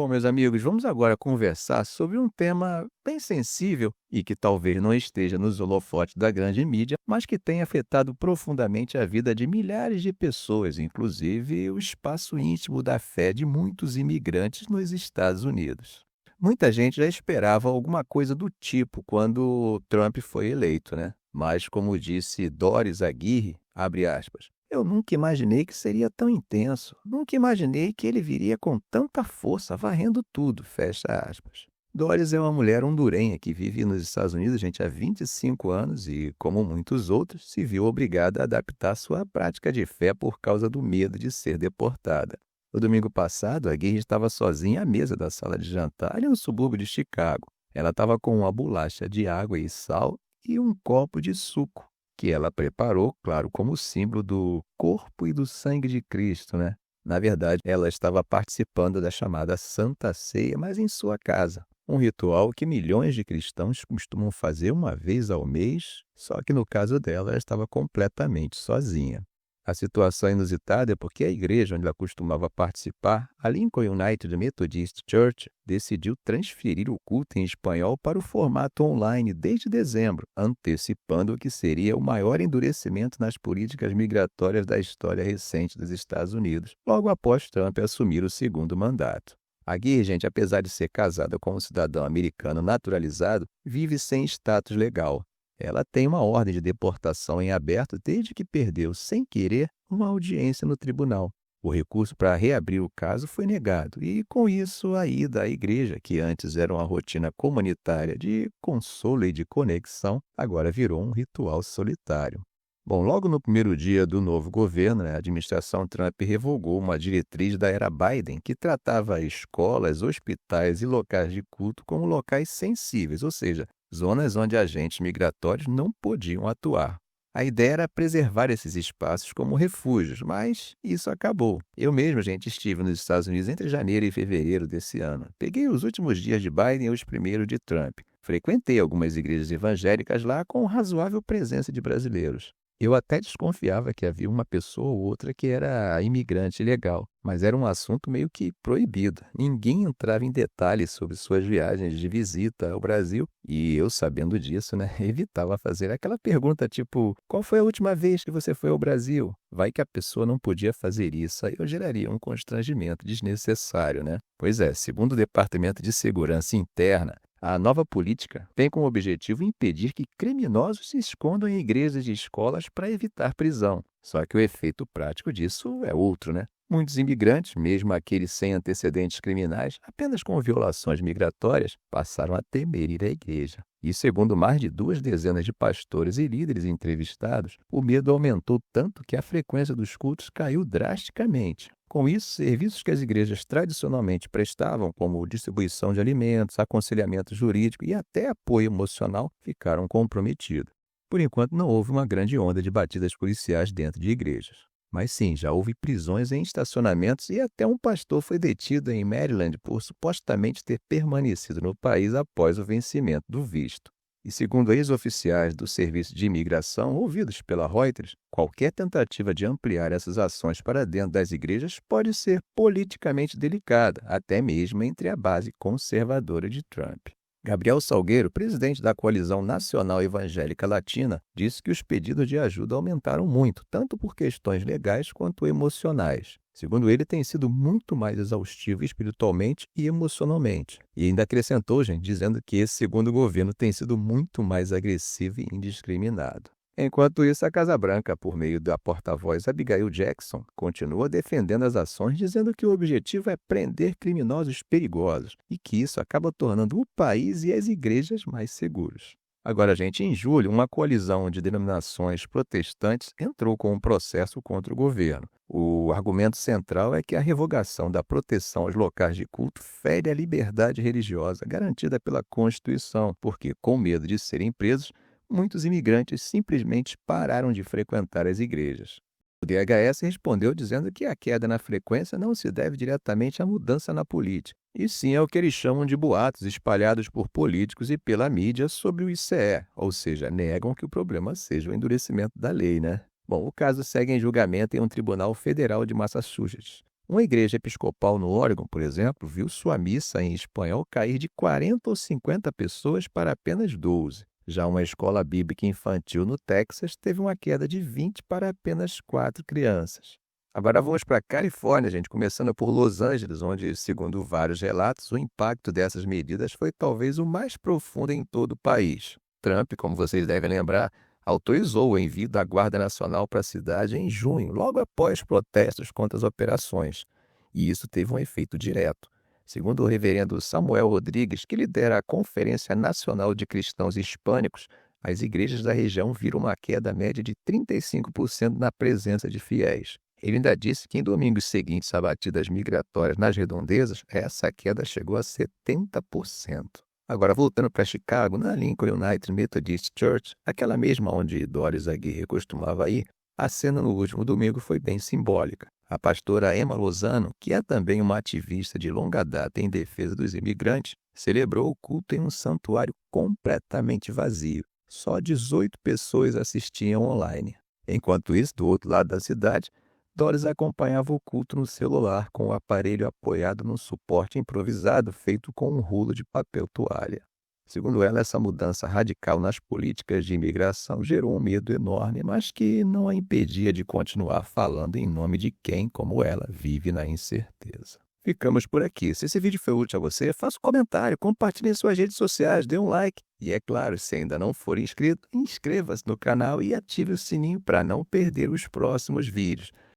Bom, meus amigos, vamos agora conversar sobre um tema bem sensível e que talvez não esteja nos holofotes da grande mídia, mas que tem afetado profundamente a vida de milhares de pessoas, inclusive o espaço íntimo da fé de muitos imigrantes nos Estados Unidos. Muita gente já esperava alguma coisa do tipo quando Trump foi eleito, né? Mas, como disse Doris Aguirre, abre aspas, eu nunca imaginei que seria tão intenso. Nunca imaginei que ele viria com tanta força, varrendo tudo, fecha aspas. Doris é uma mulher hondurenha que vive nos Estados Unidos, gente, há 25 anos e, como muitos outros, se viu obrigada a adaptar sua prática de fé por causa do medo de ser deportada. No domingo passado, a Guerra estava sozinha à mesa da sala de jantar ali no subúrbio de Chicago. Ela estava com uma bolacha de água e sal e um copo de suco, que ela preparou, claro, como símbolo do corpo e do sangue de Cristo, né? Na verdade, ela estava participando da chamada Santa Ceia, mas em sua casa. Um ritual que milhões de cristãos costumam fazer uma vez ao mês, só que no caso dela, ela estava completamente sozinha. A situação é inusitada é porque a igreja onde ela costumava participar, a Lincoln United Methodist Church, decidiu transferir o culto em espanhol para o formato online desde dezembro, antecipando o que seria o maior endurecimento nas políticas migratórias da história recente dos Estados Unidos, logo após Trump assumir o segundo mandato. A Gui, gente, apesar de ser casada com um cidadão americano naturalizado, vive sem status legal. Ela tem uma ordem de deportação em aberto desde que perdeu, sem querer, uma audiência no tribunal. O recurso para reabrir o caso foi negado e, com isso, a ida à igreja, que antes era uma rotina comunitária de consolo e de conexão, agora virou um ritual solitário. Bom, logo no primeiro dia do novo governo, a administração Trump revogou uma diretriz da era Biden que tratava escolas, hospitais e locais de culto como locais sensíveis, ou seja, zonas onde agentes migratórios não podiam atuar. A ideia era preservar esses espaços como refúgios, mas isso acabou. Eu mesmo, gente, estive nos Estados Unidos entre janeiro e fevereiro desse ano. Peguei os últimos dias de Biden e os primeiros de Trump. Frequentei algumas igrejas evangélicas lá com razoável presença de brasileiros. Eu até desconfiava que havia uma pessoa ou outra que era imigrante ilegal, mas era um assunto meio que proibido. Ninguém entrava em detalhes sobre suas viagens de visita ao Brasil e eu, sabendo disso, evitava fazer aquela pergunta tipo, qual foi a última vez que você foi ao Brasil? Vai que a pessoa não podia fazer isso, aí eu geraria um constrangimento desnecessário, né? Pois é, segundo o Departamento de Segurança Interna, a nova política tem como objetivo impedir que criminosos se escondam em igrejas e escolas para evitar prisão. Só que o efeito prático disso é outro, né? Muitos imigrantes, mesmo aqueles sem antecedentes criminais, apenas com violações migratórias, passaram a temer ir à igreja. E segundo mais de 2 dezenas de pastores e líderes entrevistados, o medo aumentou tanto que a frequência dos cultos caiu drasticamente. Com isso, serviços que as igrejas tradicionalmente prestavam, como distribuição de alimentos, aconselhamento jurídico e até apoio emocional, ficaram comprometidos. Por enquanto, não houve uma grande onda de batidas policiais dentro de igrejas. Mas sim, já houve prisões em estacionamentos e até um pastor foi detido em Maryland por supostamente ter permanecido no país após o vencimento do visto. E segundo ex-oficiais do Serviço de Imigração, ouvidos pela Reuters, qualquer tentativa de ampliar essas ações para dentro das igrejas pode ser politicamente delicada, até mesmo entre a base conservadora de Trump. Gabriel Salgueiro, presidente da Coalizão Nacional Evangélica Latina, disse que os pedidos de ajuda aumentaram muito, tanto por questões legais quanto emocionais. Segundo ele, tem sido muito mais exaustivo espiritualmente e emocionalmente. E ainda acrescentou, gente, dizendo que esse segundo governo tem sido muito mais agressivo e indiscriminado. Enquanto isso, a Casa Branca, por meio da porta-voz Abigail Jackson, continua defendendo as ações, dizendo que o objetivo é prender criminosos perigosos e que isso acaba tornando o país e as igrejas mais seguros. Agora, gente, em julho, uma coalizão de denominações protestantes entrou com um processo contra o governo. O argumento central é que a revogação da proteção aos locais de culto fere a liberdade religiosa garantida pela Constituição, porque, com medo de serem presos, muitos imigrantes simplesmente pararam de frequentar as igrejas. O DHS respondeu dizendo que a queda na frequência não se deve diretamente à mudança na política, e sim ao que eles chamam de boatos espalhados por políticos e pela mídia sobre o ICE, ou seja, negam que o problema seja o endurecimento da lei, né? Bom, o caso segue em julgamento em um tribunal federal de Massachusetts. Uma igreja episcopal no Oregon, por exemplo, viu sua missa em espanhol cair de 40 ou 50 pessoas para apenas 12. Já uma escola bíblica infantil no Texas teve uma queda de 20 para apenas 4 crianças. Agora vamos para a Califórnia, gente, começando por Los Angeles, onde, segundo vários relatos, o impacto dessas medidas foi talvez o mais profundo em todo o país. Trump, como vocês devem lembrar, autorizou o envio da Guarda Nacional para a cidade em junho, logo após protestos contra as operações. E isso teve um efeito direto. Segundo o reverendo Samuel Rodrigues, que lidera a Conferência Nacional de Cristãos Hispânicos, as igrejas da região viram uma queda média de 35% na presença de fiéis. Ele ainda disse que em domingos seguintes a batidas migratórias nas redondezas, essa queda chegou a 70%. Agora, voltando para Chicago, na Lincoln United Methodist Church, aquela mesma onde Doris Aguirre costumava ir, a cena no último domingo foi bem simbólica. A pastora Emma Lozano, que é também uma ativista de longa data em defesa dos imigrantes, celebrou o culto em um santuário completamente vazio. Só 18 pessoas assistiam online. Enquanto isso, do outro lado da cidade, Doris acompanhava o culto no celular com o aparelho apoiado num suporte improvisado feito com um rolo de papel toalha. Segundo ela, essa mudança radical nas políticas de imigração gerou um medo enorme, mas que não a impedia de continuar falando em nome de quem, como ela, vive na incerteza. Ficamos por aqui. Se esse vídeo foi útil a você, faça um comentário, compartilhe em suas redes sociais, dê um like. E é claro, se ainda não for inscrito, inscreva-se no canal e ative o sininho para não perder os próximos vídeos.